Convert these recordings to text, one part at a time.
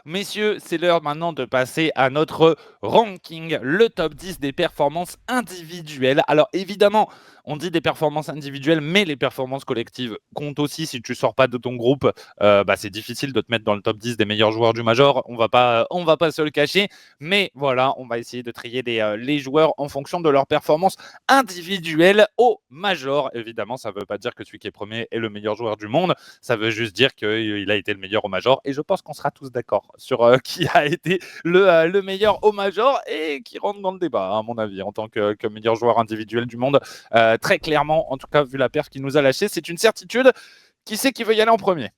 Messieurs, c'est l'heure maintenant de passer à notre ranking, le top 10 des performances individuelles. Alors évidemment, on dit des performances individuelles, mais les performances collectives comptent aussi. Si tu sors pas de ton groupe, c'est difficile de te mettre dans le top 10 des meilleurs joueurs du Major. On va pas se le cacher. Mais voilà, on va essayer de trier les joueurs en fonction de leurs performances individuelles au Major. Évidemment, ça ne veut pas dire que celui qui est premier est le meilleur joueur du monde. Ça veut juste dire qu'il a été le meilleur au Major. Et je pense qu'on sera tous d'accord sur qui a été le meilleur au Major et qui rentre dans le débat, à mon avis, en tant que meilleur joueur individuel du monde. Très clairement, en tout cas, vu la perf qu'il nous a lâché, c'est une certitude. Qui c'est qui veut y aller en premier?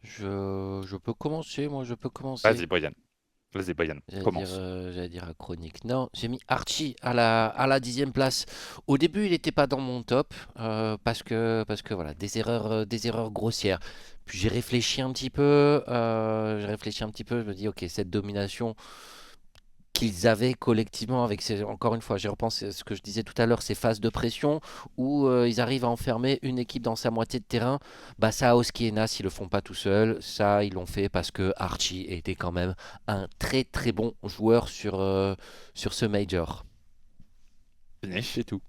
Je peux commencer, moi je peux commencer. Vas-y, Boyan. Vas-y, Boyan, commence. J'allais dire à chronique. Non, j'ai mis Archie à la 10e place. Au début, il n'était pas dans mon top parce que voilà, des erreurs grossières. Puis j'ai réfléchi un petit peu, je me dis ok, cette domination qu'ils avaient collectivement avec encore une fois, j'ai repensé à ce que je disais tout à l'heure, ces phases de pression où ils arrivent à enfermer une équipe dans sa moitié de terrain. Bah ça, Oski et Nas, ils le font pas tout seuls. Ça, ils l'ont fait parce que Archie était quand même un très très bon joueur sur ce major. Fini, c'est tout.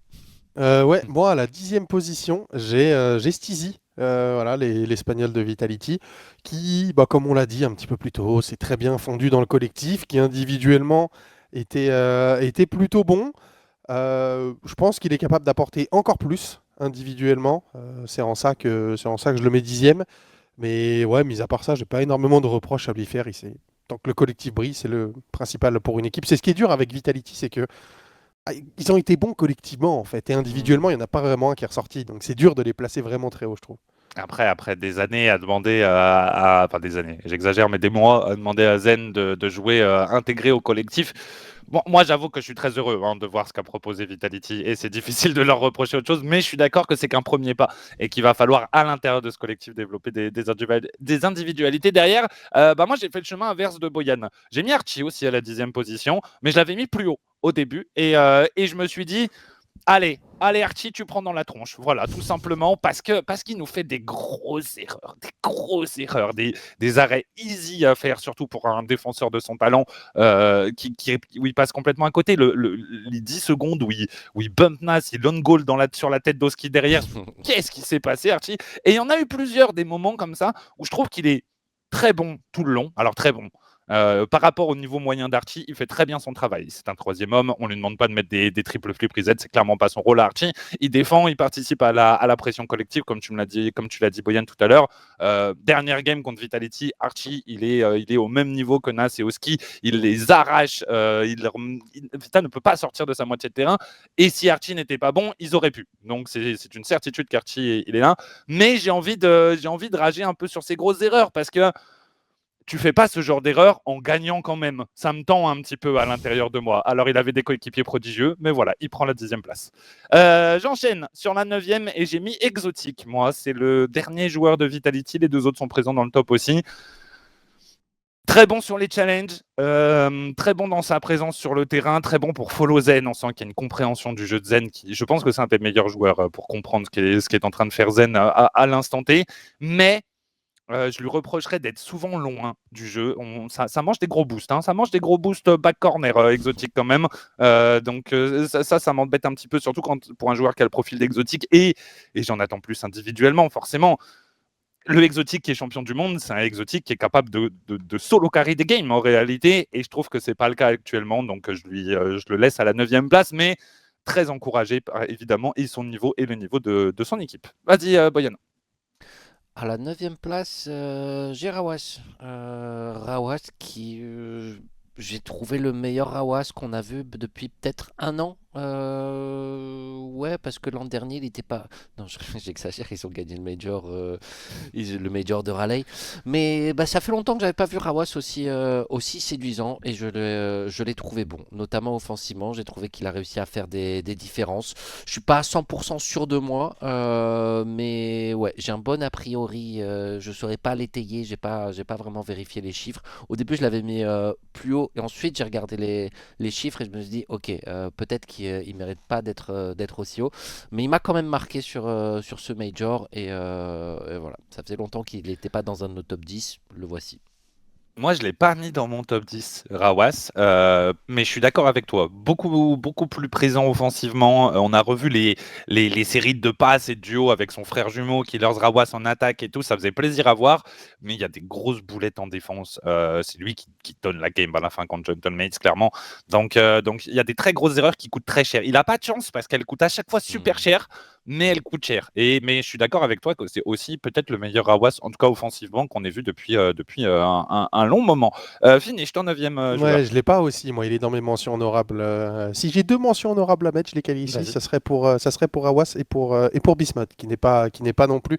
Ouais, moi à la 10e position, j'ai Stizy, voilà, l'Espagnol de Vitality, qui, bah, comme on l'a dit un petit peu plus tôt, s'est très bien fondu dans le collectif, qui individuellement était plutôt bon. Je pense qu'il est capable d'apporter encore plus individuellement. C'est en ça que je le mets 10e. Mais ouais, mis à part ça, j'ai pas énormément de reproches à lui faire. Tant que le collectif brille, c'est le principal pour une équipe. C'est ce qui est dur avec Vitality, c'est que ils ont été bons collectivement en fait, et Mhm. individuellement, il n'y en a pas vraiment un qui est ressorti. Donc c'est dur de les placer vraiment très haut, je trouve. Après des années à demander enfin des années, j'exagère, mais des mois à demander à Zen de jouer intégré au collectif. Bon, moi, j'avoue que je suis très heureux de voir ce qu'a proposé Vitality et c'est difficile de leur reprocher autre chose, mais je suis d'accord que c'est qu'un premier pas et qu'il va falloir à l'intérieur de ce collectif développer des individualités derrière. Moi, j'ai fait le chemin inverse de Boyan. J'ai mis Archie aussi à la 10e position, mais je l'avais mis plus haut au début et je me suis dit, allez Archie, tu prends dans la tronche. Voilà, tout simplement parce qu'il nous fait des grosses erreurs, des arrêts easy à faire, surtout pour un défenseur de son talent où il passe complètement à côté. Les 10 secondes où il bump Nas, il on goal sur la tête d'Oski derrière. Qu'est-ce qui s'est passé, Archie? Et il y en a eu plusieurs des moments comme ça où je trouve qu'il est très bon tout le long. Alors très bon. Par rapport au niveau moyen d'Archie, il fait très bien son travail. C'est un troisième homme, on ne lui demande pas de mettre des triples flips reset, c'est clairement pas son rôle à Archie. Il défend, il participe à la pression collective, comme tu l'as dit, Boyan, tout à l'heure. Dernière game contre Vitality, Archie, il est au même niveau que Nas et Oski. Il les arrache. Vita ne peut pas sortir de sa moitié de terrain. Et si Archie n'était pas bon, ils auraient pu. Donc c'est une certitude qu'Archie, il est là. Mais j'ai envie de rager un peu sur ses grosses erreurs parce que tu fais pas ce genre d'erreur en gagnant quand même. Ça me tend un petit peu à l'intérieur de moi. Alors, il avait des coéquipiers prodigieux, mais voilà, il prend la 10e place. J'enchaîne sur la 9e et j'ai mis Exotique. Moi, c'est le dernier joueur de Vitality. Les deux autres sont présents dans le top aussi. Très bon sur les challenges, très bon dans sa présence sur le terrain, très bon pour follow Zen. On sent qu'il y a une compréhension du jeu de Zen. Je pense que c'est un des meilleurs joueurs pour comprendre ce qu'est en train de faire Zen à l'instant T. Mais je lui reprocherais d'être souvent loin du jeu. Ça mange des gros boosts. Ça mange des gros boosts back corner exotique quand même. Ça m'embête un petit peu, surtout pour un joueur qui a le profil d'exotique. Et j'en attends plus individuellement, forcément. Le exotique qui est champion du monde, c'est un exotique qui est capable de solo carry des games en réalité. Et je trouve que ce n'est pas le cas actuellement. Donc je le laisse à la 9e place. Mais très encouragé, évidemment, et son niveau et le niveau de son équipe. Vas-y, Boyan. À la 9e place, j'ai Rawas. Rawas qui, j'ai trouvé le meilleur Rawas qu'on a vu depuis peut-être un an. Ouais, parce que l'an dernier, il n'était pas. Non, j'exagère, ils ont gagné le Major, le Major de Raleigh. Mais bah, ça fait longtemps que j'avais pas vu Rawas aussi séduisant et je l'ai trouvé bon, notamment offensivement. J'ai trouvé qu'il a réussi à faire des différences. Je suis pas à 100% sûr de moi, mais ouais, j'ai un bon a priori. Je saurais pas l'étayer, j'ai pas vraiment vérifié les chiffres. Au début, je l'avais mis plus haut et ensuite j'ai regardé les chiffres et je me suis dit, ok, peut-être qu'il mérite pas d'être aussi haut, mais il m'a quand même marqué sur ce major et voilà, ça faisait longtemps qu'il n'était pas dans un de nos top 10, le voici. Moi, je l'ai pas mis dans mon top 10, Rawas, mais je suis d'accord avec toi. Beaucoup plus présent offensivement. On a revu les séries de passes et de duos avec son frère jumeau, Killers Rawas en attaque et tout. Ça faisait plaisir à voir, mais il y a des grosses boulettes en défense. C'est lui qui donne la game à la fin contre Jonathan Mates, clairement. Donc, il y a des très grosses erreurs qui coûtent très cher. Il n'a pas de chance parce qu'elles coûtent à chaque fois super cher, mais elles coûtent cher. Mais je suis d'accord avec toi que c'est aussi peut-être le meilleur Rawas, en tout cas offensivement, qu'on ait vu depuis un long moment. Finish ton 9e joueur. Ouais, je l'ai pas aussi, moi. Il est dans mes mentions honorables. Si j'ai 2 mentions honorables à mettre, je les qualifie. Vas-y. Ça serait pour Awas et pour Bismuth, qui n'est pas non plus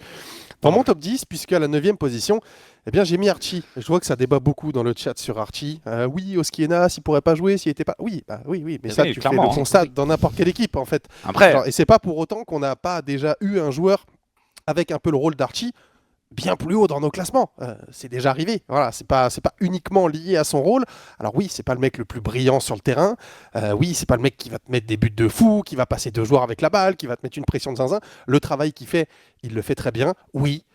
dans mon top 10, puisque à la 9e position, eh bien, j'ai mis Archie. Je vois que ça débat beaucoup dans le chat sur Archie. Oui, Oskiena, s'il pourrait pas jouer, s'il était pas. Oui, oui, mais ça, Oui, tu fais clairement, le hein. constat dans n'importe quelle équipe, en fait. Après, Et c'est pas pour autant qu'on n'a pas déjà eu un joueur avec un peu le rôle d'Archie bien plus haut dans nos classements. C'est déjà arrivé. Voilà, c'est pas uniquement lié à son rôle. Alors oui, c'est pas le mec le plus brillant sur le terrain. Oui, c'est pas le mec qui va te mettre des buts de fou, qui va passer 2 joueurs avec la balle, qui va te mettre une pression de zinzin. Le travail qu'il fait, il le fait très bien. Oui.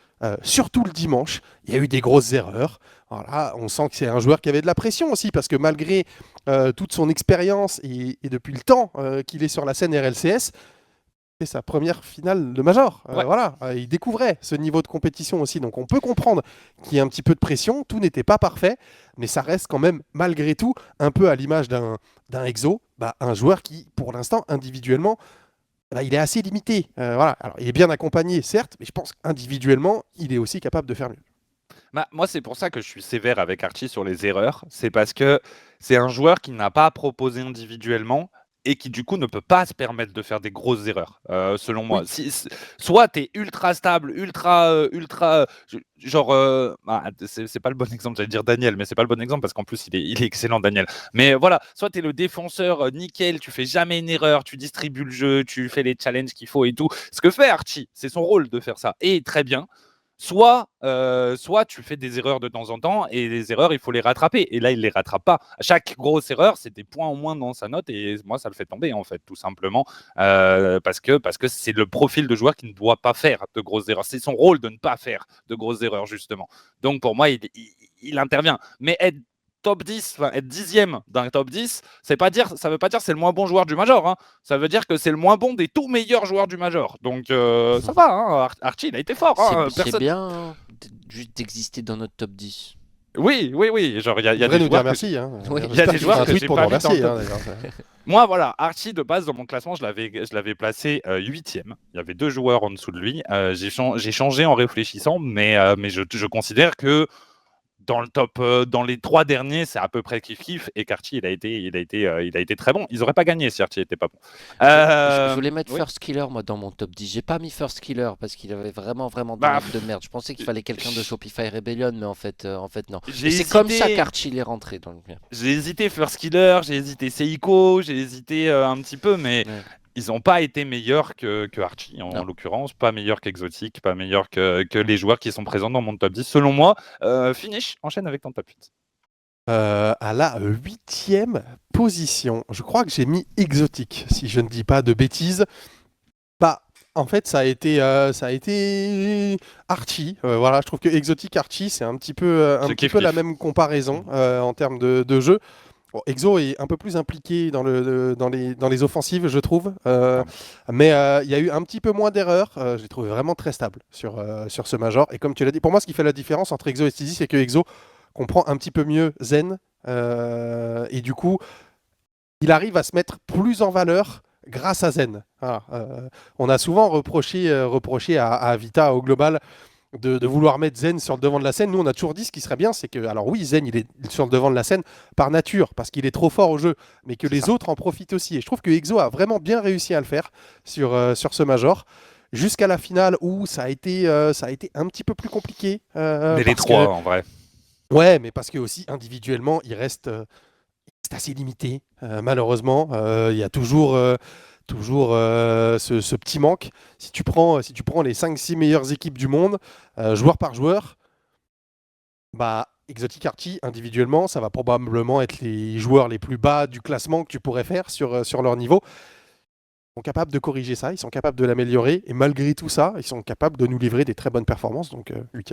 Surtout le dimanche, il y a eu des grosses erreurs. Voilà, on sent que c'est un joueur qui avait de la pression aussi, parce que malgré toute son expérience et depuis le temps qu'il est sur la scène RLCS, c'est sa première finale de Major. Ouais. Voilà, il découvrait ce niveau de compétition aussi, donc on peut comprendre qu'il y a un petit peu de pression, tout n'était pas parfait, mais ça reste quand même, malgré tout, un peu à l'image d'un Exo, un joueur qui, pour l'instant, individuellement, il est assez limité. Voilà. Alors, il est bien accompagné, certes, mais je pense qu'individuellement, il est aussi capable de faire mieux. moi, c'est pour ça que je suis sévère avec Archie sur les erreurs. C'est parce que c'est un joueur qui n'a pas proposé individuellement et qui, du coup, ne peut pas se permettre de faire des grosses erreurs, selon moi. Oui. Soit tu es ultra stable, ultra. Genre. C'est pas le bon exemple, j'allais dire Daniel, mais c'est pas le bon exemple parce qu'en plus, il est excellent, Daniel. Mais voilà, soit tu es le défenseur nickel, tu fais jamais une erreur, tu distribues le jeu, tu fais les challenges qu'il faut et tout. Ce que fait Archie, c'est son rôle de faire ça. Et très bien. Soit tu fais des erreurs de temps en temps et les erreurs, il faut les rattraper. Et là, il ne les rattrape pas. Chaque grosse erreur, c'est des points en moins dans sa note et moi, ça le fait tomber, en fait, tout simplement. Parce que c'est le profil de joueur qui ne doit pas faire de grosses erreurs. C'est son rôle de ne pas faire de grosses erreurs, justement. Donc, pour moi, il intervient. Mais être top 10, être 10e d'un top 10, ça veut pas dire que c'est le moins bon joueur du Major. Hein. Ça veut dire que c'est le moins bon des tout meilleurs joueurs du Major. Donc, ça va. Hein. Archie, il a été fort. Hein. C'est bien juste d'exister dans notre top 10. Oui. Genre, il y a devrait des nous dire joueurs. merci. Oui. Il y a des joueurs que j'ai pour pas nous mis dans le remercier. top. Moi, voilà, Archie, de base, dans mon classement, je l'avais placé 8e. Il y avait 2 joueurs en dessous de lui. J'ai changé en réfléchissant, mais je considère que dans le top, dans les 3 derniers, c'est à peu près kiff-kiff. Et qu'Archie, il a été très bon. Ils n'auraient pas gagné si Archie n'était pas bon. Je voulais mettre oui. First Killer, moi, dans mon top 10. J'ai pas mis First Killer parce qu'il avait vraiment des Bah, notes de merde. Je pensais qu'il fallait quelqu'un de Shopify Rebellion, mais en fait, non. J'ai Et c'est comme hésité. ça qu'Archie est rentré dans le mien. J'ai hésité First Killer, j'ai hésité Seiko, j'ai hésité un petit peu, mais Ouais. ils n'ont pas été meilleurs que Archie, en Non. l'occurrence, pas meilleurs qu'Exotic, pas meilleurs que les joueurs qui sont présents dans mon top 10, selon moi. Finish, enchaîne avec ton top 8. À la 8e position, je crois que j'ai mis Exotique, si je ne dis pas de bêtises. En fait, ça a été Archie. Voilà, je trouve que Exotic Archie, c'est un petit peu la même comparaison en termes de jeu. Bon, Exo est un peu plus impliqué dans les offensives, je trouve. Mais il y a eu un petit peu moins d'erreurs. Je l'ai trouvé vraiment très stable sur ce Major. Et comme tu l'as dit, pour moi, ce qui fait la différence entre Exo et Stizy, c'est que Exo comprend un petit peu mieux Zen. Et du coup, il arrive à se mettre plus en valeur grâce à Zen. Voilà. On a souvent reproché à Vita au global de vouloir mettre Zen sur le devant de la scène. Nous, on a toujours dit ce qui serait bien, c'est que, alors oui, Zen, il est sur le devant de la scène par nature, parce qu'il est trop fort au jeu, mais que les autres en profitent aussi. Et je trouve que Exo a vraiment bien réussi à le faire sur ce Major, jusqu'à la finale où ça a été un petit peu plus compliqué. Mais les 3, en vrai. Ouais, mais parce que aussi, individuellement, il reste assez limité, malheureusement. Il y a toujours ce petit manque. Si tu prends les 5-6 meilleures équipes du monde, joueur par joueur, Exotic Archie, individuellement, ça va probablement être les joueurs les plus bas du classement que tu pourrais faire sur leur niveau. Ils sont capables de corriger ça, ils sont capables de l'améliorer, et malgré tout ça, ils sont capables de nous livrer des très bonnes performances, donc 8e.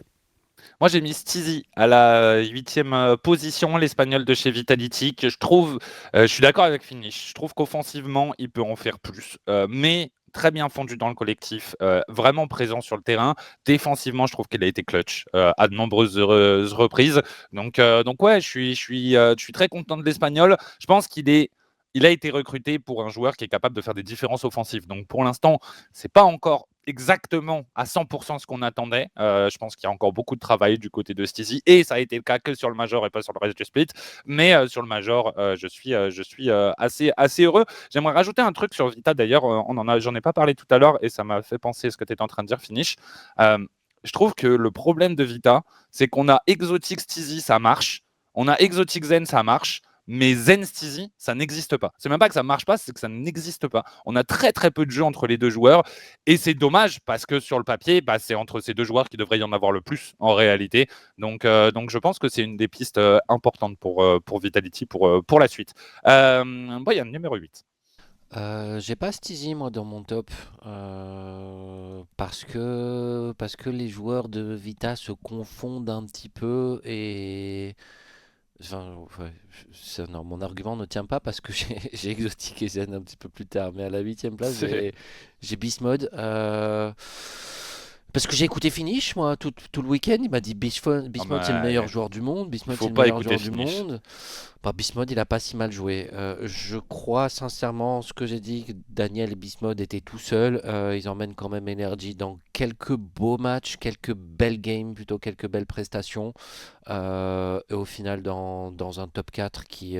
Moi, j'ai mis Stizy à la 8e position, l'Espagnol de chez Vitality, que je trouve, je suis d'accord avec Finish, je trouve qu'offensivement, il peut en faire plus, mais très bien fondu dans le collectif, vraiment présent sur le terrain. Défensivement, je trouve qu'il a été clutch, à de nombreuses reprises. Donc ouais, je suis très content de l'Espagnol. Je pense il a été recruté pour un joueur qui est capable de faire des différences offensives. Donc pour l'instant, c'est pas encore exactement à 100% ce qu'on attendait. Je pense qu'il y a encore beaucoup de travail du côté de Stizy et ça a été le cas que sur le Major et pas sur le reste du split. Mais sur le Major, je suis assez heureux. J'aimerais rajouter un truc sur Vita d'ailleurs. J'en ai pas parlé tout à l'heure et ça m'a fait penser à ce que tu étais en train de dire, Finish. Je trouve que le problème de Vita, c'est qu'on a Exotic Stizy, ça marche. On a Exotic Zen, ça marche. Mais Zen Stizy, ça n'existe pas. C'est même pas que ça marche pas, c'est que ça n'existe pas. On a très très peu de jeux entre les deux joueurs et c'est dommage parce que sur le papier, c'est entre ces deux joueurs qu'il devrait y en avoir le plus en réalité. Donc je pense que c'est une des pistes importantes pour Vitality pour la suite. Boyan, numéro 8. J'ai pas Stizy moi dans mon top parce que les joueurs de Vita se confondent un petit peu et enfin, ouais, non, mon argument ne tient pas parce que j'ai Exotic et Zen un petit peu plus tard, mais à la 8e place j'ai Beast Mode. Parce que j'ai écouté Finish, moi, tout le week-end. Il m'a dit Beast Mode, c'est le meilleur joueur du monde. Beast Mode, c'est le meilleur joueur du monde. Beast Mode, il a pas si mal joué. Je crois sincèrement ce que j'ai dit, que Daniel et Beast Mode étaient tout seuls. Ils emmènent quand même Energy dans quelques beaux matchs, quelques belles games, plutôt quelques belles prestations. Et au final, dans un top 4 qui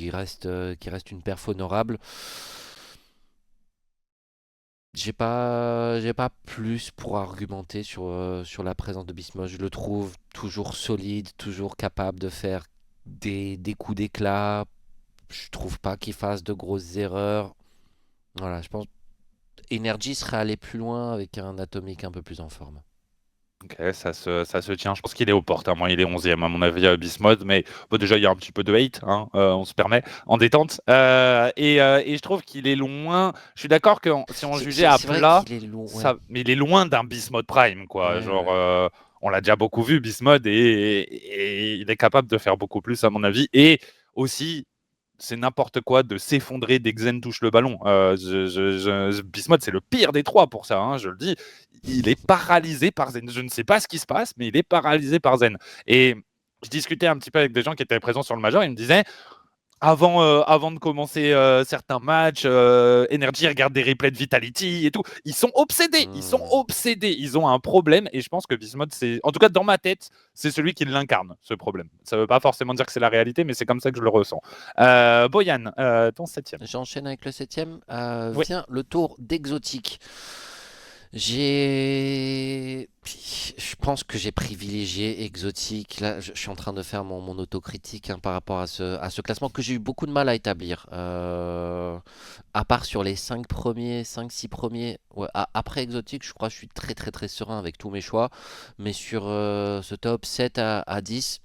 reste une perf honorable. J'ai pas plus pour argumenter sur la présence de Beast Mode. Je le trouve toujours solide, toujours capable de faire des coups d'éclat. Je trouve pas qu'il fasse de grosses erreurs. Voilà, je pense Energy serait allé plus loin avec un Atomic un peu plus en forme. Ok, ça se tient. Je pense qu'il est aux portes. Moi, il est 11e, à mon avis, à Beast Mode. Mais déjà, il y a un petit peu de hate. On se permet en détente. Et je trouve qu'il est loin. Je suis d'accord que si on jugeait à plat, mais il est loin d'un Beast Mode Prime, quoi. Ouais. On l'a déjà beaucoup vu, Beast Mode, et il est capable de faire beaucoup plus, à mon avis. Et aussi, c'est n'importe quoi de s'effondrer dès que Zen touche le ballon. Beast Mode, c'est le pire des trois pour ça, je le dis. Il est paralysé par Zen. Je ne sais pas ce qui se passe, mais il est paralysé par Zen. Et je discutais un petit peu avec des gens qui étaient présents sur le Major, ils me disaient, avant de commencer certains matchs, Energy regarde des replays de Vitality et tout. Ils sont obsédés. Ils ont un problème. Et je pense que Bismuth, en tout cas dans ma tête, c'est celui qui l'incarne, ce problème. Ça ne veut pas forcément dire que c'est la réalité, mais c'est comme ça que je le ressens. Boyan, ton 7e. J'enchaîne avec le 7e. Oui. Vient le tour d'Exotique. Je pense que j'ai privilégié Exotique. Là, je suis en train de faire mon autocritique par rapport à ce classement que j'ai eu beaucoup de mal à établir. À part sur les 5 premiers, 5-6 premiers. Ouais, après Exotique, je crois que je suis très très très serein avec tous mes choix. Mais sur ce top 7 à 10,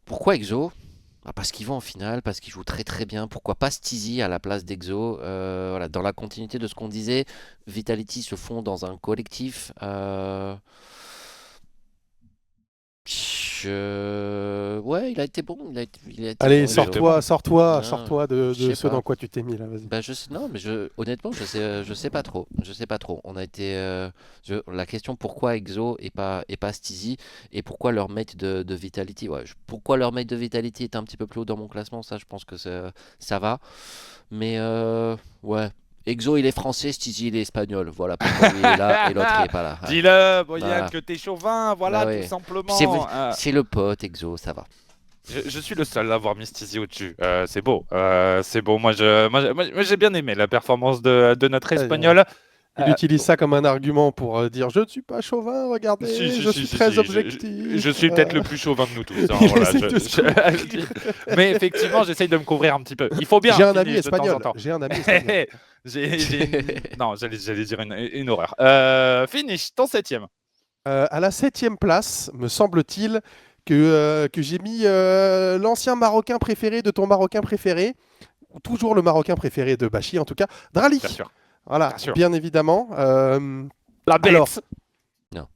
pourquoi Exo? Parce qu'ils vont en finale, parce qu'ils jouent très très bien. Pourquoi pas Stizy à la place d'Exo? Voilà, dans la continuité de ce qu'on disait, Vitality se fond dans un collectif. Ouais, il a été bon. Allez, bon, sors-toi de je sais ce pas. dans quoi tu t'es mis là, vas-y. Non, mais honnêtement, je sais pas trop. Je sais pas trop. On a été. La question pourquoi Exo et pas Stizy et pourquoi leur mate de Vitality. Ouais, pourquoi leur mate de Vitality est un petit peu plus haut dans mon classement, ça, je pense que ça va. Mais ouais. Exo il est français, Stizy il est espagnol. Voilà pourquoi lui il est là et l'autre il est pas là. Dis-le, Boyan, Voilà. que t'es chauvin, voilà, Bah ouais. tout simplement. C'est le pote Exo, ça va. Je suis le seul à avoir mis Stizy au-dessus. C'est beau. C'est beau. Moi, j'ai bien aimé la performance de notre Espagnol. Il utilise ça comme un argument pour dire je ne suis pas chauvin, regardez, je suis très objectif. Je suis peut-être le plus chauvin de nous tous. Mais effectivement, j'essaye de me couvrir un petit peu. Il faut bien. J'ai un ami espagnol. J'ai un ami espagnol. Non, j'allais dire une horreur. Finish, ton 7e. À la 7e place, me semble-t-il, que j'ai mis l'ancien Marocain préféré de ton Marocain préféré, ou toujours le Marocain préféré de Bachi en tout cas, Drali. Bien sûr. Voilà, bien évidemment. La bête. Alors, Non.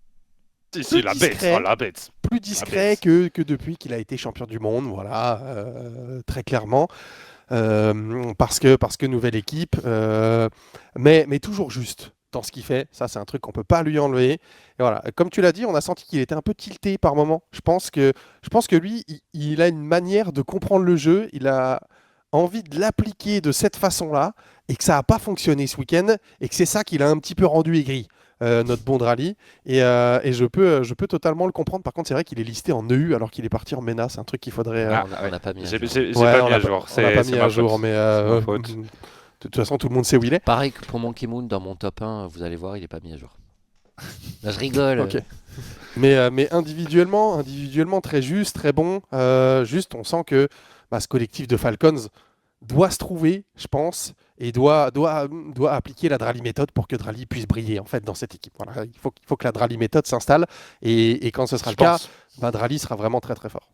Si, la bête, discret. la bête. Plus discret que depuis qu'il a été champion du monde, voilà, très clairement. Parce que nouvelle équipe, mais toujours juste dans ce qu'il fait. Ça, c'est un truc qu'on peut pas lui enlever. Et voilà. Comme tu l'as dit, on a senti qu'il était un peu tilté par moment. Je pense que lui, il a une manière de comprendre le jeu. Il a envie de l'appliquer de cette façon-là et que ça n'a pas fonctionné ce week-end et que c'est ça qui l'a un petit peu rendu aigri. Notre bon Drali et je peux totalement le comprendre. Par contre, c'est vrai qu'il est listé en EU alors qu'il est parti en MENA. C'est un truc qu'il faudrait. On n'a pas mis à J'ai jour. pas on mis l'a à jour. on l'a pas mis C'est à ma jour, faute. mais C'est ma faute. de toute façon, tout le monde sait où il est. Pareil que pour Monkey Moon, dans mon top 1, vous allez voir, il est pas mis à jour. Là, je rigole. Ok. Mais individuellement très juste, très bon. Juste, on sent que ce collectif de Falcons doit se trouver, je pense, et doit appliquer la Drali méthode pour que Drali puisse briller en fait dans cette équipe. Voilà, il faut que la Drali méthode s'installe et quand ce sera Je le cas, pense. Drali sera vraiment très très fort.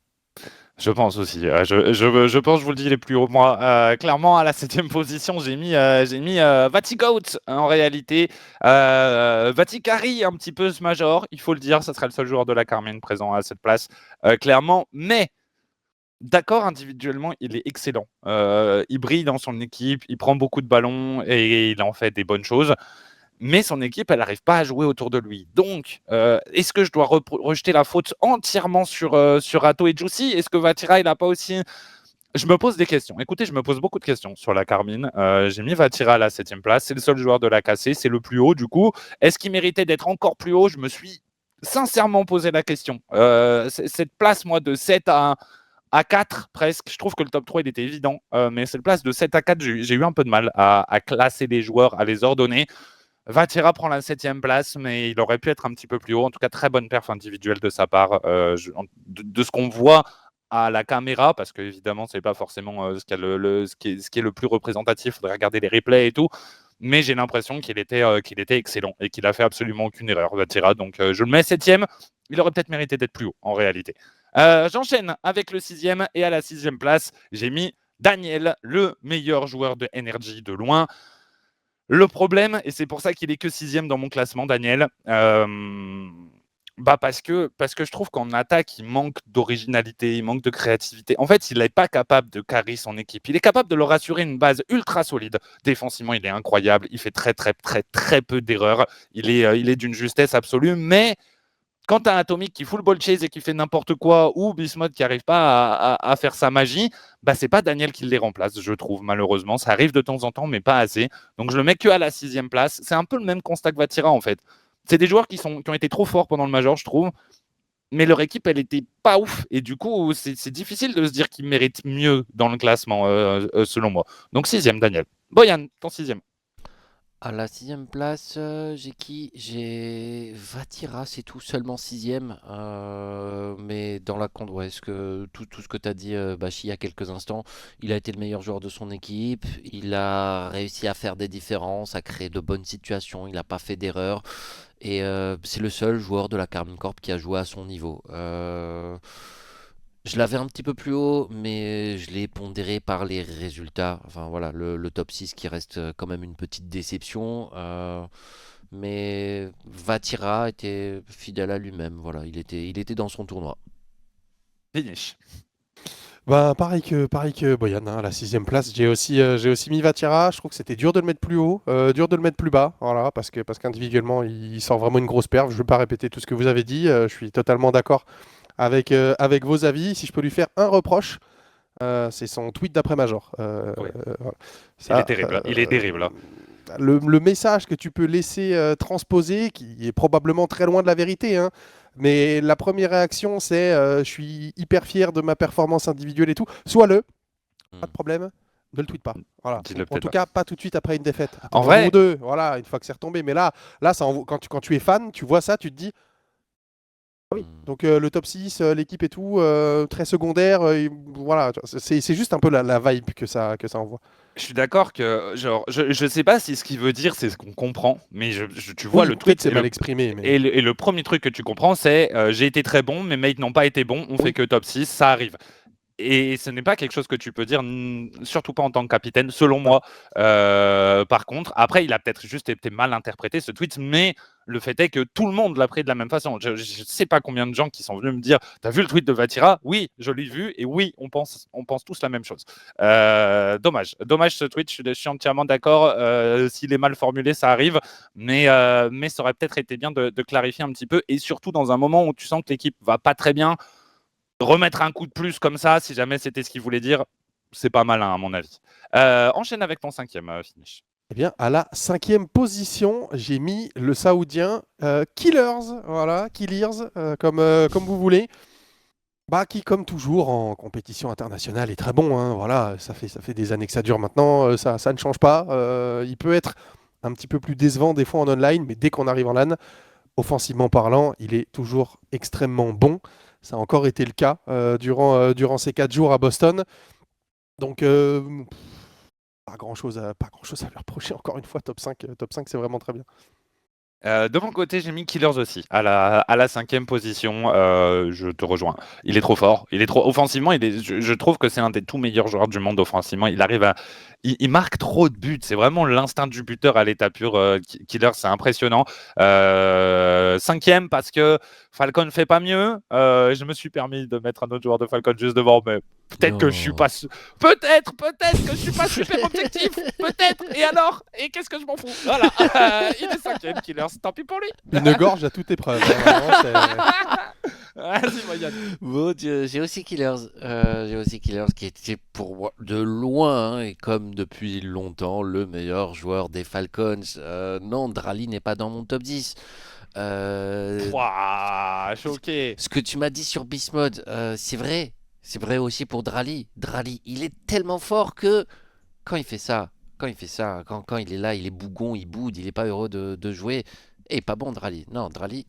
Je pense aussi. Je pense, je vous le dis les plus hauts. Moi, clairement, à la 7e position, j'ai mis Vatigoat en réalité. Vaticari, un petit peu ce major, il faut le dire. Ça sera le seul joueur de la Carmine présent à cette place, clairement. Mais d'accord, individuellement, il est excellent. Il brille dans son équipe, il prend beaucoup de ballons et il en fait des bonnes choses. Mais son équipe, elle n'arrive pas à jouer autour de lui. Donc, est-ce que je dois rejeter la faute entièrement sur Rato et Juicy? Est-ce que Vatira, il n'a pas aussi... Je me pose des questions. Écoutez, je me pose beaucoup de questions sur la Carmine. J'ai mis Vatira à la 7e place. C'est le seul joueur de la KC. C'est le plus haut, du coup. Est-ce qu'il méritait d'être encore plus haut? Je me suis sincèrement posé la question. Cette place, moi, de 7 à 4 presque, je trouve que le top 3, il était évident. Mais cette place de 7 à 4, j'ai eu un peu de mal à classer les joueurs, à les ordonner. Vatira prend la 7e place, mais il aurait pu être un petit peu plus haut. En tout cas, très bonne perf individuelle de sa part. De ce qu'on voit à la caméra, parce que évidemment, c'est pas forcément ce qui est le plus représentatif. Il faudrait regarder les replays et tout. Mais j'ai l'impression qu'il était excellent et qu'il a fait absolument aucune erreur, Vatira. Donc, je le mets 7e. Il aurait peut-être mérité d'être plus haut, en réalité. J'enchaîne avec le 6e. Et à la 6e place, j'ai mis Daniel, le meilleur joueur de Energy de loin. Le problème, et c'est pour ça qu'il est que 6e dans mon classement, Daniel, parce que je trouve qu'en attaque, il manque d'originalité, il manque de créativité. En fait, il n'est pas capable de carry son équipe. Il est capable de leur assurer une base ultra solide. Défensivement, il est incroyable. Il fait très, très, très, très peu d'erreurs. Il est d'une justesse absolue, mais quand tu as Atomic qui fout le ball chase et qui fait n'importe quoi, ou Bismuth qui n'arrive pas à faire sa magie, c'est pas Daniel qui les remplace, je trouve, malheureusement. Ça arrive de temps en temps, mais pas assez. Donc je le mets que à la 6e place. C'est un peu le même constat que Vatira, en fait. C'est des joueurs qui ont été trop forts pendant le Major, je trouve, mais leur équipe, elle était pas ouf. Et du coup, c'est difficile de se dire qu'ils méritent mieux dans le classement, selon moi. Donc 6e, Daniel. Boyan, ton 6e. À la 6e place, j'ai qui? J'ai Vatira, c'est tout, seulement 6e. Mais dans la compte, ouais, tout ce que tu as dit, Bachi, il y a quelques instants, il a été le meilleur joueur de son équipe. Il a réussi à faire des différences, à créer de bonnes situations. Il n'a pas fait d'erreur. Et c'est le seul joueur de la Carmine Corp qui a joué à son niveau. Je l'avais un petit peu plus haut, mais je l'ai pondéré par les résultats. Enfin voilà, le top 6 qui reste quand même une petite déception. Mais Vatira était fidèle à lui-même. Voilà, il était dans son tournoi. Finish. Pareil que Boyan, à la 6e place, j'ai aussi mis Vatira. Je trouve que c'était dur de le mettre plus haut, dur de le mettre plus bas, voilà, parce qu'individuellement, il sort vraiment une grosse perf. Je ne vais pas répéter tout ce que vous avez dit, je suis totalement d'accord avec vos avis. Si je peux lui faire un reproche, c'est son tweet d'après-major. Oui. Voilà. Il est terrible. Il est terrible. Le message que tu peux laisser transposer, qui est probablement très loin de la vérité, hein, mais la première réaction, c'est je suis hyper fier de ma performance individuelle et tout. Sois-le, pas de problème, ne le tweet pas. Voilà. En tout cas, pas tout de suite après une défaite. En vrai, ou deux, voilà, une fois que c'est retombé. Mais là ça quand tu es fan, tu vois ça, tu te dis. Oui, donc le top 6, l'équipe et tout, très secondaire, voilà, c'est juste un peu la vibe que ça envoie. Je suis d'accord que, genre, je sais pas si ce qu'il veut dire, c'est ce qu'on comprend, mais tu vois Oui, le tweet, c'est mal exprimé. Mais... et le premier truc que tu comprends, c'est j'ai été très bon, mes mates n'ont pas été bons, on fait que top 6, ça arrive. Et ce n'est pas quelque chose que tu peux dire, surtout pas en tant que capitaine, selon moi. Par contre, après, il a peut-être juste été mal interprété ce tweet, mais le fait est que tout le monde l'a pris de la même façon. Je ne sais pas combien de gens qui sont venus me dire « T'as vu le tweet de Vatira ?» Oui, je l'ai vu et oui, on pense tous la même chose. Dommage ce tweet, je suis entièrement d'accord. S'il est mal formulé, ça arrive, mais ça aurait peut-être été bien de clarifier un petit peu, et surtout dans un moment où tu sens que l'équipe va pas très bien, remettre un coup de plus comme ça, si jamais c'était ce qu'il voulait dire, c'est pas malin à mon avis. Enchaîne avec ton 5e finish. Eh bien, à la 5e position, j'ai mis le Saoudien Killers, voilà, Killers, comme vous voulez. Bah, qui, comme toujours, en compétition internationale, est très bon, hein, voilà, ça fait des années que ça dure maintenant, ça ne change pas. Il peut être un petit peu plus décevant des fois en online, mais dès qu'on arrive en LAN, offensivement parlant, il est toujours extrêmement bon. Ça a encore été le cas durant ces 4 jours à Boston. Donc, pas grand-chose à lui reprocher. Encore une fois, top 5, c'est vraiment très bien. De mon côté, j'ai mis Killers aussi à la 5e position. Je te rejoins. Il est trop fort. Il est trop offensivement. Je trouve que c'est un des tout meilleurs joueurs du monde offensivement. Il marque trop de buts. C'est vraiment l'instinct du buteur à l'état pur. Killers, c'est impressionnant. 5e parce que Falcon ne fait pas mieux. Je me suis permis de mettre un autre joueur de Falcon juste devant, mais peut-être que je suis pas. Peut-être que je suis pas super objectif. Peut-être. Et alors? Et qu'est-ce que je m'en fous? Voilà. Il est 5e, Killers. Tant pis pour lui. Une gorge à toute épreuve. Vas-y, Moyane. Mon Dieu, j'ai aussi Killers. Qui était pour moi de loin, hein, et comme depuis longtemps, le meilleur joueur des Falcons. Non, Drali n'est pas dans mon top 10. Ouah, choqué. Ce que tu m'as dit sur Bismode, c'est vrai. C'est vrai aussi pour Drali. Drali, il est tellement fort que quand il fait ça, quand il est là, il est bougon, il boude, il est pas heureux de jouer. Et pas bon, Drali. Non, Drali.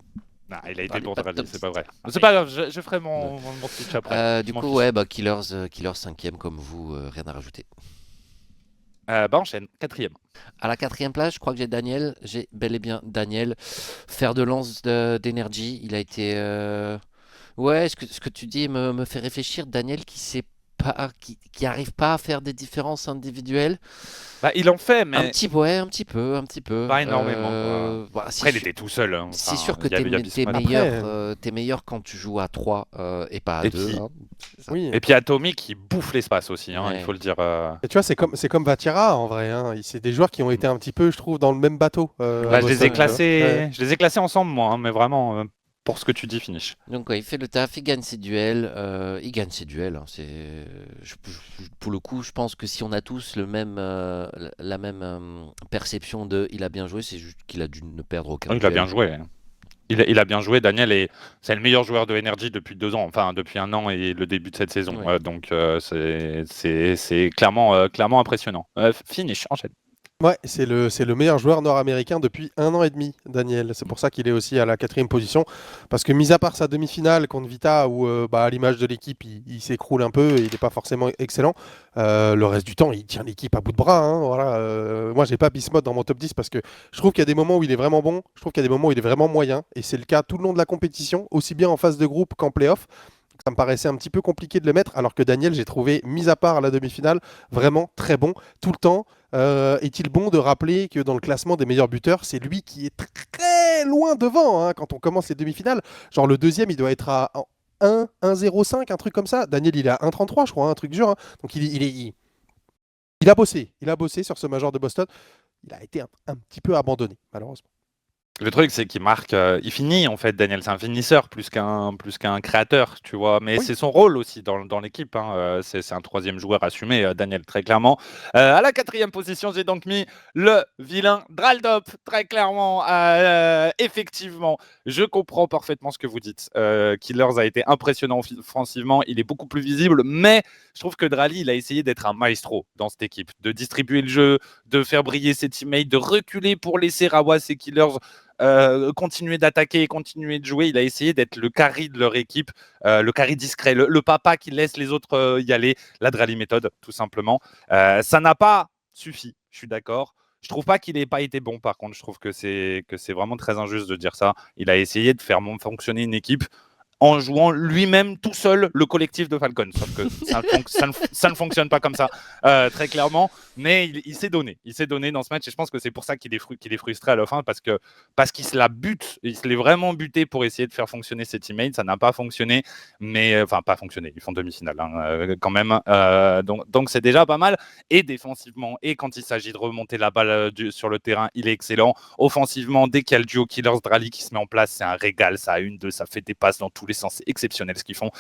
Non, il a été bon, Drali, c'est pas vrai. Ah, C'est pas grave, je ferai mon speech après. Du coup, ouais, bah, Killers 5e comme vous, rien à rajouter. Enchaîne, 4e. À la 4e place, je crois que j'ai Daniel. J'ai bel et bien Daniel. Fer de lance d'énergie. Il a été. Ouais, ce que tu dis me fait réfléchir. Daniel qui arrive pas à faire des différences individuelles. Bah, il en fait, mais. Un petit peu. Pas énormément. Bah, Après, il était tout seul. Hein. C'est sûr que il y avait t'es meilleur quand tu joues à 3 et pas à 2. Puis, hein. Oui. Et puis Atomic qui bouffe l'espace aussi, hein, Ouais. il faut le dire. Et tu vois, c'est comme Vatira en vrai. Hein. C'est des joueurs qui ont été un petit peu, je trouve, dans le même bateau. Bah, je les ai classés. Ouais. Je les ai classés ensemble, moi, hein, mais vraiment. Pour ce que tu dis, finish. Donc ouais, il fait le taf, il gagne ses duels. Hein, pour le coup, je pense que si on a tous la même perception de il a bien joué, c'est juste qu'il a dû ne perdre aucun Il duel. a bien joué. Il a bien joué, Daniel, et c'est le meilleur joueur de Energy depuis 2 ans, enfin depuis 1 an et le début de cette saison. Oui. Donc c'est clairement impressionnant. Finish, enchaîne. Ouais, c'est le meilleur joueur nord-américain depuis 1 an et demi, Daniel. C'est pour ça qu'il est aussi à la 4e position. Parce que, mis à part sa demi-finale contre Vita, où à l'image de l'équipe, il s'écroule un peu et il n'est pas forcément excellent, le reste du temps, il tient l'équipe à bout de bras. Hein, voilà. Moi, j'ai pas Bismuth dans mon top 10 parce que je trouve qu'il y a des moments où il est vraiment bon, je trouve qu'il y a des moments où il est vraiment moyen. Et c'est le cas tout le long de la compétition, aussi bien en phase de groupe qu'en play-off. Ça me paraissait un petit peu compliqué de le mettre, alors que Daniel, j'ai trouvé, mis à part la demi-finale, vraiment très bon tout le temps. Est-il bon de rappeler que dans le classement des meilleurs buteurs, c'est lui qui est très loin devant hein, quand on commence les demi-finales. Genre le deuxième, il doit être à 1,05, un truc comme ça. Daniel, il est à 1,33, je crois, un truc dur. Hein. Donc il a bossé. Il a bossé sur ce major de Boston. Il a été un petit peu abandonné, malheureusement. Le truc, c'est qu'il marque, il finit en fait, Daniel. C'est un finisseur plus qu'un créateur, tu vois. Mais Oui. c'est son rôle aussi dans l'équipe. Hein. C'est un 3e joueur assumé, Daniel, très clairement. À la 4e position, j'ai donc mis le vilain Draldop, très clairement. Effectivement, je comprends parfaitement ce que vous dites. Killers a été impressionnant offensivement. Il est beaucoup plus visible, mais je trouve que Drali, il a essayé d'être un maestro dans cette équipe, de distribuer le jeu, de faire briller ses teammates, de reculer pour laisser Rawas et Killers continuer d'attaquer, continuer de jouer. Il a essayé d'être le carry de leur équipe, le carry discret, le papa qui laisse les autres y aller, la Drali méthode, tout simplement. Ça n'a pas suffi, je suis d'accord. Je trouve pas qu'il n'ait pas été bon, par contre. Je trouve que c'est vraiment très injuste de dire ça. Il a essayé de faire fonctionner une équipe en jouant lui-même tout seul le collectif de Falcon. Sauf que ça ne fonctionne pas comme ça, très clairement. Mais il s'est donné. Il s'est donné dans ce match et je pense que c'est pour ça qu'il est frustré à la fin parce qu'il se la bute. Il se l'est vraiment buté pour essayer de faire fonctionner ses teammates. Ça n'a pas fonctionné. Mais enfin, pas fonctionné. Ils font demi-finale quand même. Donc c'est déjà pas mal. Et défensivement, et quand il s'agit de remonter la balle sur le terrain, il est excellent. Offensivement, dès qu'il y a le duo Killers-Drally qui se met en place, c'est un régal. Ça a 1-2, ça fait des passes dans tous les sens. C'est exceptionnel ce qu'ils font.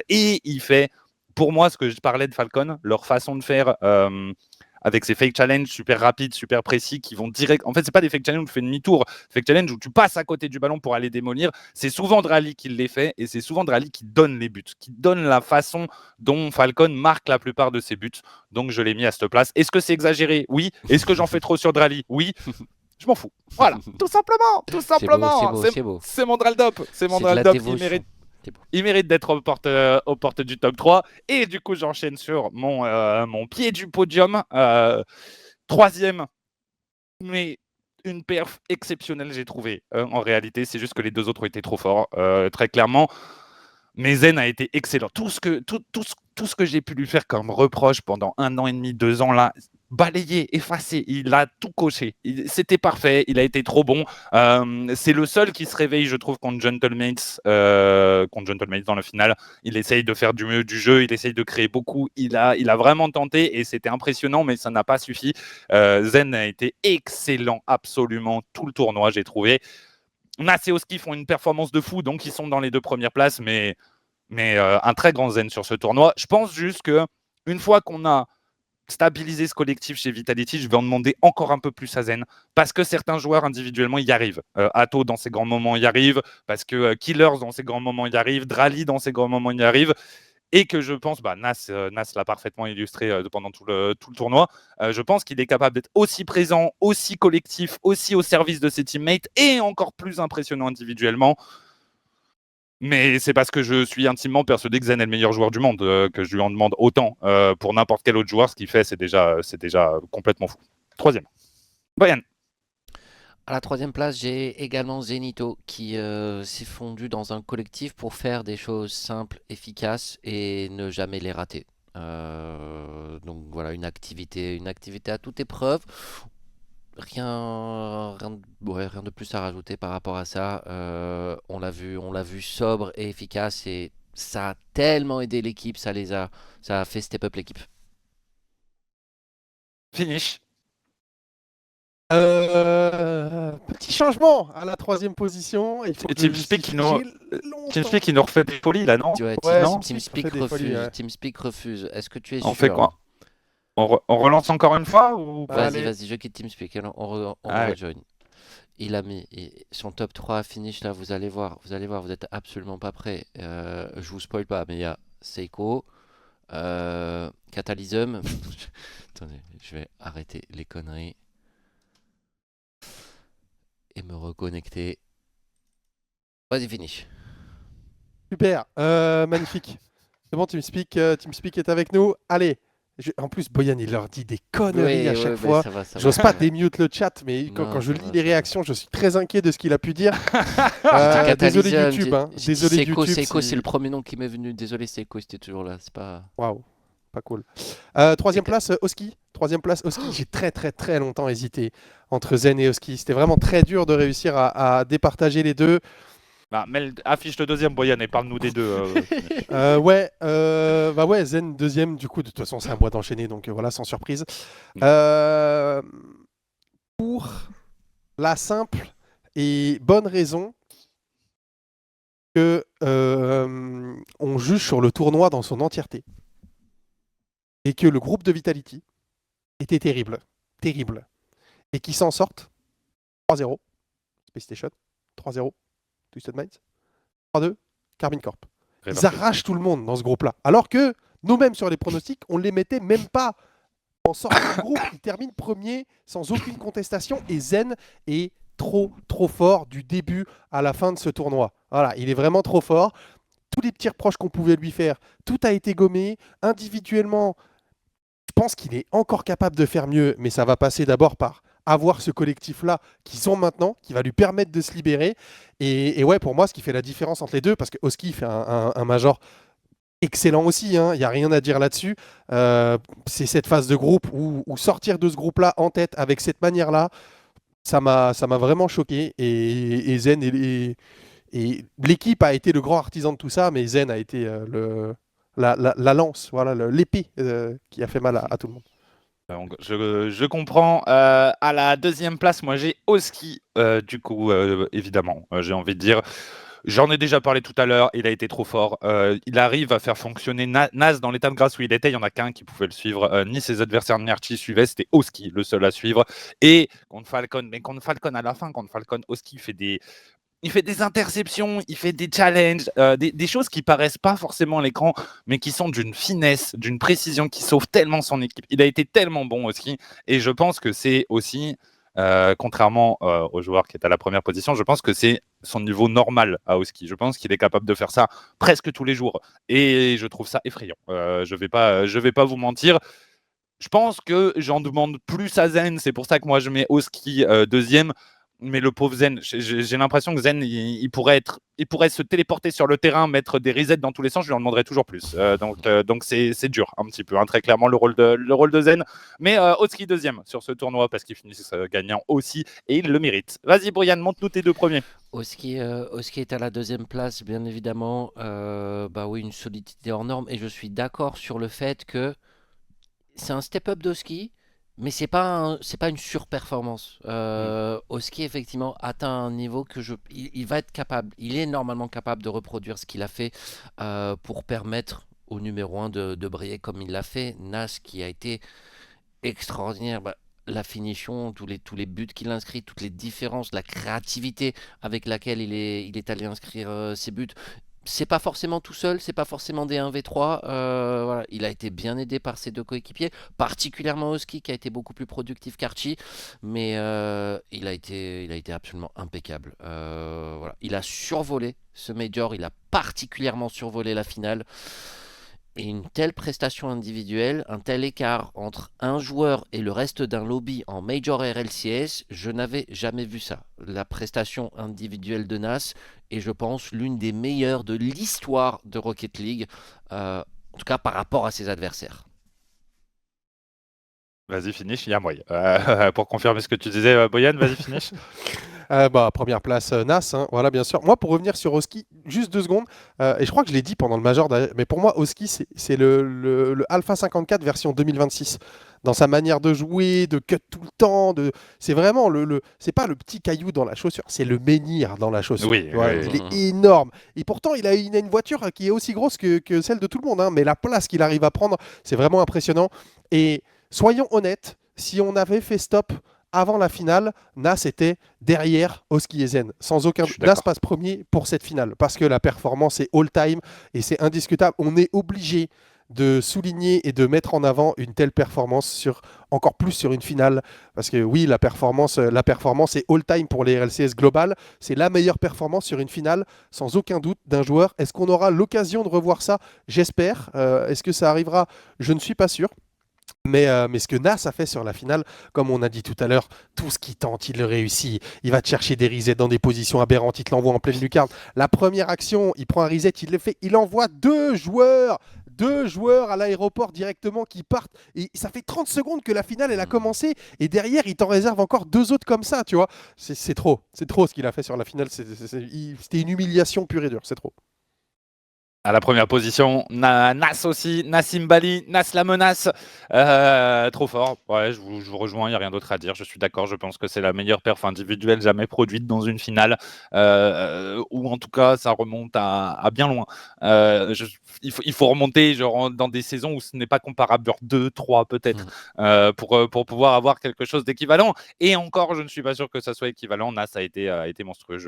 Et il fait, pour moi, ce que je parlais de Falcon, leur façon de faire avec ces fake challenges super rapides, super précis, qui vont direct. En fait, c'est pas des fake challenges où tu fais demi-tour, fake challenge où tu passes à côté du ballon pour aller démolir. C'est souvent Drally qui les fait et c'est souvent Drally qui donne les buts, qui donne la façon dont Falcon marque la plupart de ses buts. Donc, je l'ai mis à cette place. Est-ce que c'est exagéré? Oui. Est-ce que j'en fais trop sur Drally? Oui. Je m'en fous. Voilà, tout simplement. C'est beau. C'est mon Draldop. C'est mon Draldop il mérite d'être aux portes du top 3. Et du coup, j'enchaîne sur mon pied du podium. Troisième, mais une perf exceptionnelle, j'ai trouvé. En réalité, c'est juste que les deux autres ont été trop forts, très clairement. Mais Zen a été excellent. Tout ce que j'ai pu lui faire comme reproche pendant 1 an et demi, 2 ans là, balayé, effacé, il a tout coché. C'était parfait, il a été trop bon. C'est le seul qui se réveille, je trouve, contre Gentlemates dans la finale. Il essaye de faire du jeu, il essaye de créer beaucoup. Il a vraiment tenté et c'était impressionnant, mais ça n'a pas suffi. Zen a été excellent, absolument tout le tournoi, j'ai trouvé. Nas et Oski font une performance de fou, donc ils sont dans les 2 premières places, mais un très grand Zen sur ce tournoi. Je pense juste qu'une fois qu'on a stabilisé ce collectif chez Vitality, je vais en demander encore un peu plus à Zen, parce que certains joueurs individuellement y arrivent. Atto dans ses grands moments y arrive, parce que Killers dans ses grands moments y arrive, Drally dans ses grands moments y arrive. Et que je pense, Nas l'a parfaitement illustré pendant tout le tournoi, je pense qu'il est capable d'être aussi présent, aussi collectif, aussi au service de ses teammates et encore plus impressionnant individuellement. Mais c'est parce que je suis intimement persuadé que Zen est le meilleur joueur du monde, que je lui en demande autant. Pour n'importe quel autre joueur, ce qu'il fait, c'est déjà complètement fou. Troisième. Brian. À la troisième place, j'ai également Zenito qui s'est fondu dans un collectif pour faire des choses simples, efficaces et ne jamais les rater. Donc voilà, une activité à toute épreuve. Rien de plus à rajouter par rapport à ça. On l'a vu sobre et efficace et ça a tellement aidé l'équipe, ça a fait step up l'équipe. Finish. Petit changement à la troisième position. TeamSpeak qui nous refait des folies là, non? TeamSpeak refuse. Est-ce que tu es sûr? On fait quoi? On relance encore une fois ou... Vas-y, je quitte TeamSpeak. On rejoin. Il a mis son top 3 finish là, vous allez voir, vous êtes absolument pas prêts. Je vous spoil pas, mais il y a Seiko, Catalysm. Attendez, je vais arrêter les conneries et me reconnecter. Vas-y, finish. Super, magnifique. C'est bon, TeamSpeak est avec nous. Allez. En plus, Boyan, il leur dit des conneries à chaque fois. J'ose pas démute le chat, mais quand je lis les réactions, je suis très inquiet de ce qu'il a pu dire. Désolé YouTube. Désolé YouTube. Seiko, c'est le premier nom qui m'est venu. Désolé Seiko, c'était toujours là. C'est pas. Waouh, pas cool. Troisième place, Oski. J'ai très longtemps hésité entre Zen et Oski. C'était vraiment très dur de réussir à départager les deux. Affiche le deuxième, Boyan, et parle-nous des deux. Ouais, Zen deuxième, du coup, de toute façon, c'est un bois d'enchaîner, donc voilà, sans surprise. Pour la simple et bonne raison que on juge sur le tournoi dans son entièreté. Et que le groupe de Vitality était terrible. Et qu'ils s'en sortent 3-0, Space Station, 3-0. Twisted Minds, 3-2, Carbine Corp. Ils arrachent tout le monde dans ce groupe-là. Alors que nous-mêmes sur les pronostics, on ne les mettait même pas en sortie du groupe. Ils terminent premier sans aucune contestation. Et Zen est trop fort du début à la fin de ce tournoi. Voilà, il est vraiment trop fort. Tous les petits reproches qu'on pouvait lui faire, tout a été gommé. Individuellement, je pense qu'il est encore capable de faire mieux, mais ça va passer d'abord par avoir ce collectif-là qu'ils ont maintenant, qui va lui permettre de se libérer. Et ouais, pour moi, ce qui fait la différence entre les deux, parce que Oski fait un major excellent aussi, hein, il n'y a rien à dire là-dessus. C'est cette phase de groupe où sortir de ce groupe-là en tête avec cette manière-là, ça m'a vraiment choqué. Et Zen et l'équipe a été le grand artisan de tout ça, mais Zen a été la lance, voilà, l'épée qui a fait mal à tout le monde. Donc, je comprends. À la deuxième place, moi j'ai Oski. Du coup, évidemment, j'ai envie de dire. J'en ai déjà parlé tout à l'heure, il a été trop fort. Il arrive à faire fonctionner Nas dans l'état de grâce où il était. Il n'y en a qu'un qui pouvait le suivre. Ni ses adversaires ni Archie suivaient. C'était Oski le seul à suivre. Et contre Falcon, mais contre Falcon à la fin, contre Falcon, Oski il fait des interceptions, il fait des challenges, des choses qui paraissent pas forcément à l'écran, mais qui sont d'une finesse, d'une précision, qui sauve tellement son équipe. Il a été tellement bon aussi, et je pense que c'est aussi, contrairement au joueur qui est à la première position, je pense que c'est son niveau normal à Oski. Je pense qu'il est capable de faire ça presque tous les jours, et je trouve ça effrayant. Je vais pas vous mentir. Je pense que j'en demande plus à Zen, c'est pour ça que moi je mets Oski deuxième. Mais le pauvre Zen, j'ai l'impression que Zen, il pourrait se téléporter sur le terrain, mettre des resets dans tous les sens, je lui en demanderais toujours plus. Donc c'est dur un petit peu, hein, très clairement le rôle de Zen. Mais Oski deuxième sur ce tournoi parce qu'il finit gagnant aussi et il le mérite. Vas-y Brian, montre-nous tes deux premiers. Oski est à la deuxième place, bien évidemment. Bah oui, une solidité hors norme. Et je suis d'accord sur le fait que c'est un step-up d'Oski, mais c'est pas une surperformance. Oski effectivement atteint un niveau que il va être capable, il est normalement capable de reproduire ce qu'il a fait pour permettre au numéro 1 de briller comme il l'a fait. Nas qui a été extraordinaire. La finition, tous les buts qu'il inscrit, toutes les différences, la créativité avec laquelle il est allé inscrire ses buts. C'est pas forcément tout seul, c'est pas forcément des 1v3. Voilà. Il a été bien aidé par ses deux coéquipiers, particulièrement Oski qui a été beaucoup plus productif qu'Archie, mais il a été absolument impeccable. Voilà. Il a survolé ce major, il a particulièrement survolé la finale. Et une telle prestation individuelle, un tel écart entre un joueur et le reste d'un lobby en Major RLCS, je n'avais jamais vu ça. La prestation individuelle de Nas est, je pense, l'une des meilleures de l'histoire de Rocket League, en tout cas par rapport à ses adversaires. Vas-y, finish, il y a moyen. Pour confirmer ce que tu disais, Boyan, vas-y, finish. Première place, Nas, hein, voilà, bien sûr. Moi, pour revenir sur Oski, juste 2 secondes, et je crois que je l'ai dit pendant le Major, mais pour moi, Oski, c'est le Alpha 54 version 2026. Dans sa manière de jouer, de cut tout le temps, c'est vraiment c'est pas le petit caillou dans la chaussure, c'est le menhir dans la chaussure. Oui, Tu vois, oui. il est énorme. Et pourtant, il a une voiture qui est aussi grosse que celle de tout le monde, hein, mais la place qu'il arrive à prendre, c'est vraiment impressionnant. Et soyons honnêtes, si on avait fait stop avant la finale, Nas était derrière Oski et Zen. Sans aucun doute. Nas passe premier pour cette finale parce que la performance est all-time et c'est indiscutable. On est obligé de souligner et de mettre en avant une telle performance encore plus sur une finale. Parce que oui, la performance est all-time pour les RLCS global. C'est la meilleure performance sur une finale, sans aucun doute, d'un joueur. Est-ce qu'on aura l'occasion de revoir ça? J'espère. Est-ce que ça arrivera? Je ne suis pas sûr. Mais ce que Nas a fait sur la finale, comme on a dit tout à l'heure, tout ce qu'il tente, il le réussit. Il va te chercher des resets dans des positions aberrantes, il te l'envoie en pleine lucarne. La première action, il prend un reset, il le fait, il envoie deux joueurs à l'aéroport directement qui partent. Et ça fait 30 secondes que la finale, elle a commencé. Et derrière, il t'en réserve encore 2 autres comme ça, tu vois. C'est trop. C'est trop ce qu'il a fait sur la finale. C'était une humiliation pure et dure. C'est trop. À la première position, Nas aussi, Nassim Bali, Nas la menace, trop fort. Ouais, je vous rejoins, il n'y a rien d'autre à dire. Je suis d'accord, je pense que c'est la meilleure perf individuelle jamais produite dans une finale, ou en tout cas, ça remonte à bien loin. Il faut remonter genre, dans des saisons où ce n'est pas comparable, genre 2, 3 peut-être, pour pouvoir avoir quelque chose d'équivalent. Et encore, je ne suis pas sûr que ça soit équivalent. Nas a été monstrueux, je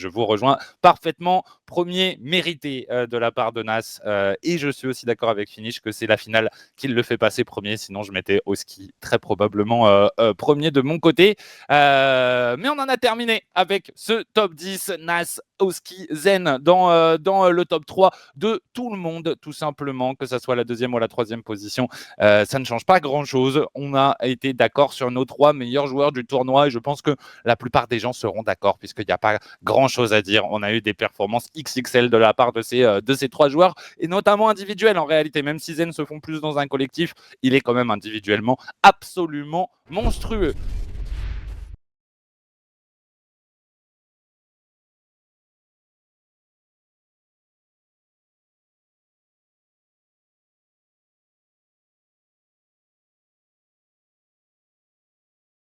vous rejoins parfaitement. Premier mérité de la part part de Nas. Et je suis aussi d'accord avec Finish que c'est la finale qui le fait passer premier. Sinon, je mettais Oski très probablement premier de mon côté. Mais on en a terminé avec ce top 10. Nas, Oski, Zen dans le top 3 de tout le monde, tout simplement, que ce soit la deuxième ou la troisième position. Ça ne change pas grand-chose. On a été d'accord sur nos 3 meilleurs joueurs du tournoi et je pense que la plupart des gens seront d'accord puisqu'il n'y a pas grand-chose à dire. On a eu des performances XXL de la part de ces 3 joueurs et notamment individuels en réalité. Même si Zen se font plus dans un collectif, il est quand même individuellement absolument monstrueux.